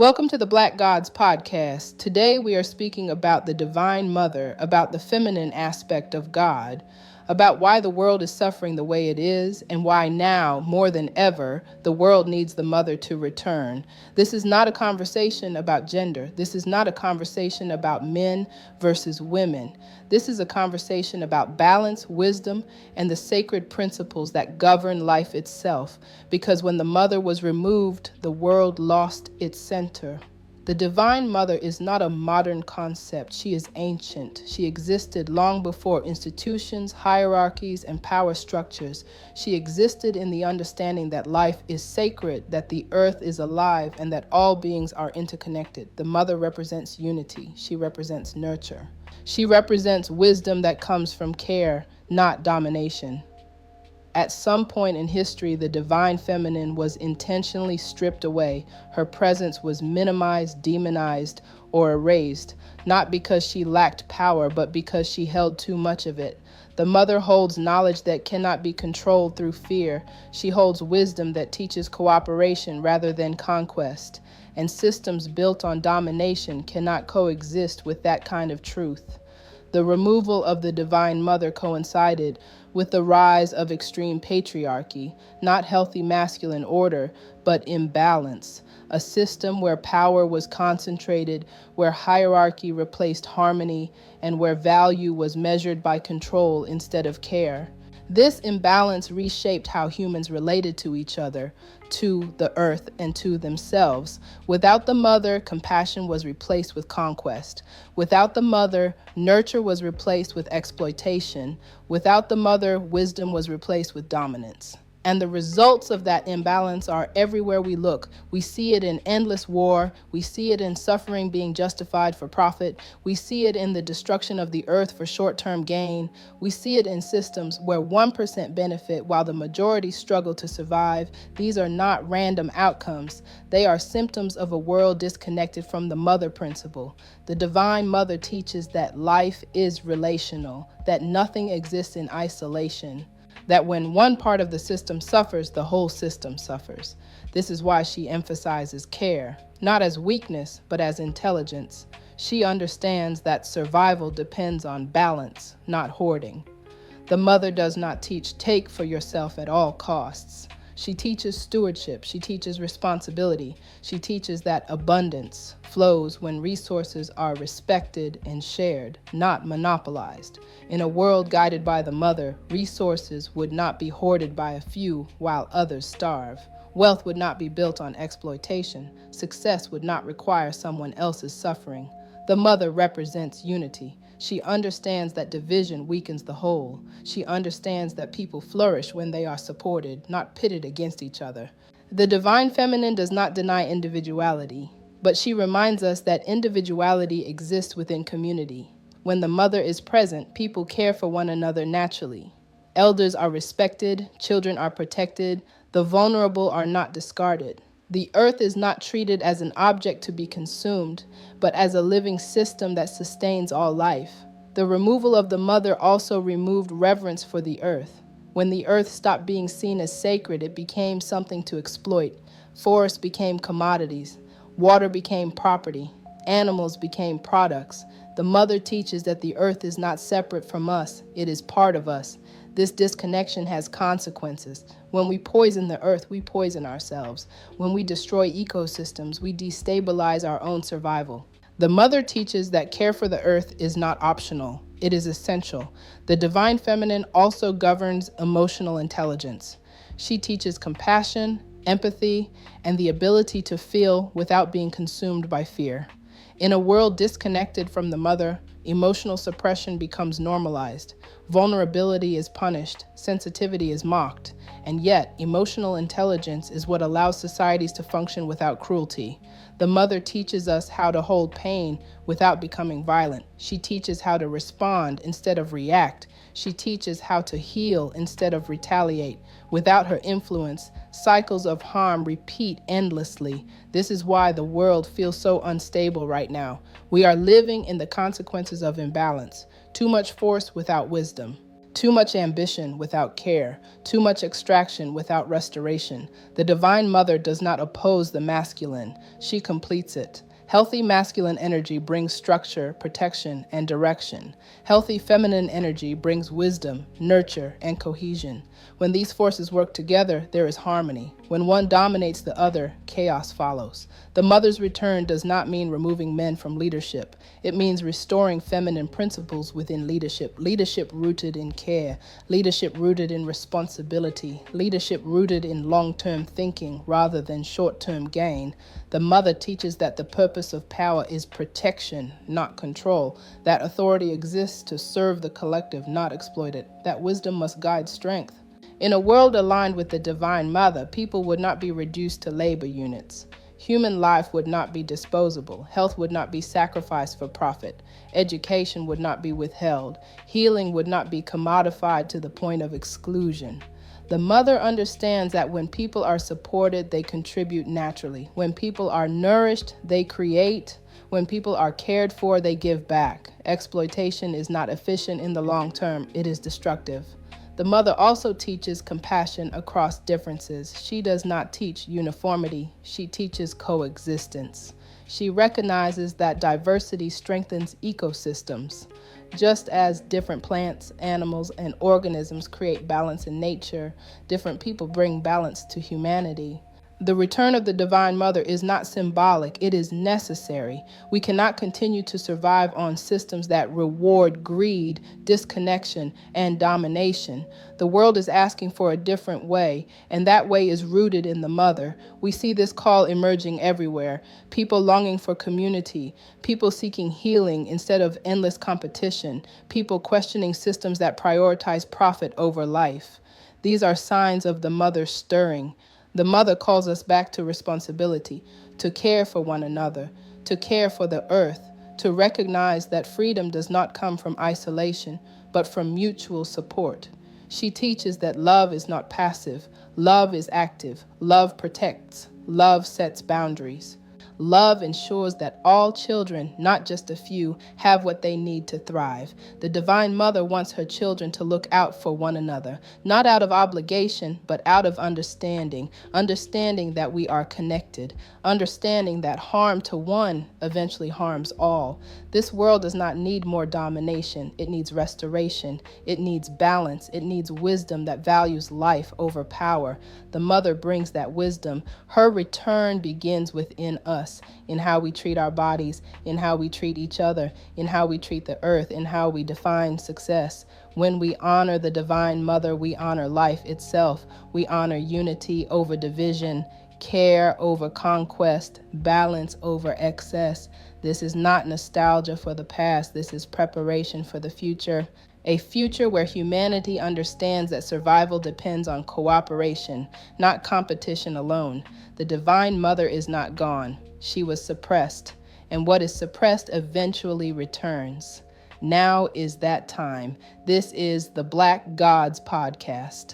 Welcome to the Black Gods podcast. Today we are speaking about the Divine Mother, about the feminine aspect of God, about why the world is suffering the way it is, and why now, more than ever, the world needs the mother to return. This is not a conversation about gender. This is not a conversation about men versus women. This is a conversation about balance, wisdom, and the sacred principles that govern life itself. Because when the mother was removed, the world lost its center. The Divine Mother is not a modern concept. She is ancient. She existed long before institutions, hierarchies, and power structures. She existed in the understanding that life is sacred, that the earth is alive, and that all beings are interconnected. The Mother represents unity. She represents nurture. She represents wisdom that comes from care, not domination. At some point in history, the divine feminine was intentionally stripped away. Her presence was minimized, demonized, or erased, not because she lacked power, but because she held too much of it. The mother holds knowledge that cannot be controlled through fear. She holds wisdom that teaches cooperation rather than conquest. And systems built on domination cannot coexist with that kind of truth. The removal of the Divine Mother coincided with the rise of extreme patriarchy, not healthy masculine order, but imbalance, a system where power was concentrated, where hierarchy replaced harmony, and where value was measured by control instead of care. This imbalance reshaped how humans related to each other, to the earth, and to themselves. Without the mother, compassion was replaced with conquest. Without the mother, nurture was replaced with exploitation. Without the mother, wisdom was replaced with dominance. And the results of that imbalance are everywhere we look. We see it in endless war. We see it in suffering being justified for profit. We see it in the destruction of the earth for short-term gain. We see it in systems where 1% benefit while the majority struggle to survive. These are not random outcomes. They are symptoms of a world disconnected from the mother principle. The Divine Mother teaches that life is relational, that nothing exists in isolation, that when one part of the system suffers, the whole system suffers. This is why she emphasizes care, not as weakness, but as intelligence. She understands that survival depends on balance, not hoarding. The mother does not teach take for yourself at all costs. She teaches stewardship. She teaches responsibility. She teaches that abundance flows when resources are respected and shared, not monopolized. In a world guided by the mother, resources would not be hoarded by a few while others starve. Wealth would not be built on exploitation. Success would not require someone else's suffering. The mother represents unity. She understands that division weakens the whole. She understands that people flourish when they are supported, not pitted against each other. The Divine Feminine does not deny individuality, but she reminds us that individuality exists within community. When the mother is present, people care for one another naturally. Elders are respected, children are protected, the vulnerable are not discarded. The earth is not treated as an object to be consumed, but as a living system that sustains all life. The removal of the mother also removed reverence for the earth. When the earth stopped being seen as sacred, it became something to exploit. Forests became commodities. Water became property. Animals became products. The mother teaches that the earth is not separate from us. It is part of us. This disconnection has consequences. When we poison the earth, we poison ourselves. When we destroy ecosystems, we destabilize our own survival. The mother teaches that care for the earth is not optional. It is essential. The Divine Feminine also governs emotional intelligence. She teaches compassion, empathy, and the ability to feel without being consumed by fear. In a world disconnected from the mother, emotional suppression becomes normalized. Vulnerability is punished, sensitivity is mocked, and yet emotional intelligence is what allows societies to function without cruelty. The mother teaches us how to hold pain without becoming violent. She teaches how to respond instead of react. She teaches how to heal instead of retaliate. Without her influence, cycles of harm repeat endlessly. This is why the world feels so unstable right now. We are living in the consequences of imbalance. Too much force without wisdom. Too much ambition without care, too much extraction without restoration. The Divine Mother does not oppose the masculine, she completes it. Healthy masculine energy brings structure, protection, and direction. Healthy feminine energy brings wisdom, nurture, and cohesion. When these forces work together, there is harmony. When one dominates the other, chaos follows. The mother's return does not mean removing men from leadership. It means restoring feminine principles within leadership. Leadership rooted in care, leadership rooted in responsibility, leadership rooted in long-term thinking rather than short-term gain. The mother teaches that the purpose of power is protection, not control. That authority exists to serve the collective, not exploit it. That wisdom must guide strength. In a world aligned with the Divine Mother, people would not be reduced to labor units. Human life would not be disposable. Health would not be sacrificed for profit. Education would not be withheld. Healing would not be commodified to the point of exclusion. The mother understands that when people are supported, they contribute naturally. When people are nourished, they create. When people are cared for, they give back. Exploitation is not efficient in the long term. It is destructive. The mother also teaches compassion across differences. She does not teach uniformity. She teaches coexistence. She recognizes that diversity strengthens ecosystems. Just as different plants, animals, and organisms create balance in nature, different people bring balance to humanity. The return of the Divine Mother is not symbolic, it is necessary. We cannot continue to survive on systems that reward greed, disconnection, and domination. The world is asking for a different way, and that way is rooted in the mother. We see this call emerging everywhere. People longing for community, people seeking healing instead of endless competition, people questioning systems that prioritize profit over life. These are signs of the mother stirring. The mother calls us back to responsibility, to care for one another, to care for the earth, to recognize that freedom does not come from isolation, but from mutual support. She teaches that love is not passive, love is active, love protects, love sets boundaries. Love ensures that all children, not just a few, have what they need to thrive. The Divine Mother wants her children to look out for one another, not out of obligation, but out of understanding that we are connected, understanding that harm to one eventually harms all. This world does not need more domination. It needs restoration. It needs balance. It needs wisdom that values life over power. The mother brings that wisdom. Her return begins within us, in how we treat our bodies, in how we treat each other, in how we treat the earth, in how we define success. When we honor the Divine Mother, we honor life itself. We honor unity over division, care over conquest, balance over excess. This is not nostalgia for the past. This is preparation for the future. A future where humanity understands that survival depends on cooperation, not competition alone. The Divine Mother is not gone. She was suppressed, and what is suppressed eventually returns. Now is that time. This is the Black Gods Podcast.